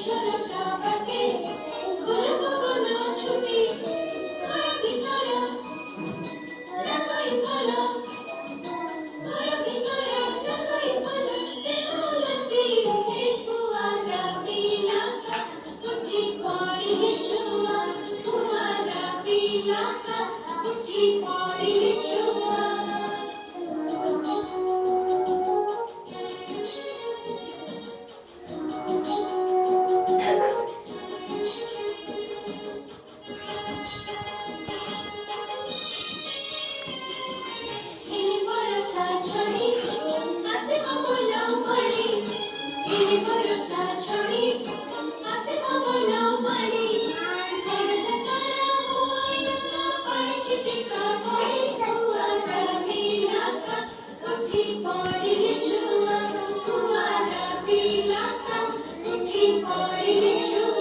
ঝরকা বাটে ঘুরব বনা ছুটি ঘর ভিতর লাগাই ভালো ঘর ভিতর লাগাই ভালো দেহলসি কুয়ারা বিলাকা উঠি পড়িলে ছুয়া কুয়ারা বিলাকা উঠি পড়িলে ছুয়া इनी भरोसा छोड़ी आसे बोलो मड़ी इनी भरोसा छोड़ी आसे बोलो मड़ी करत सारा होई ना पानी छिटका पड़ी कुआरा बिलाका उठी पड़िले छुआ कुआरा बिलाका उठी पड़िले छुआ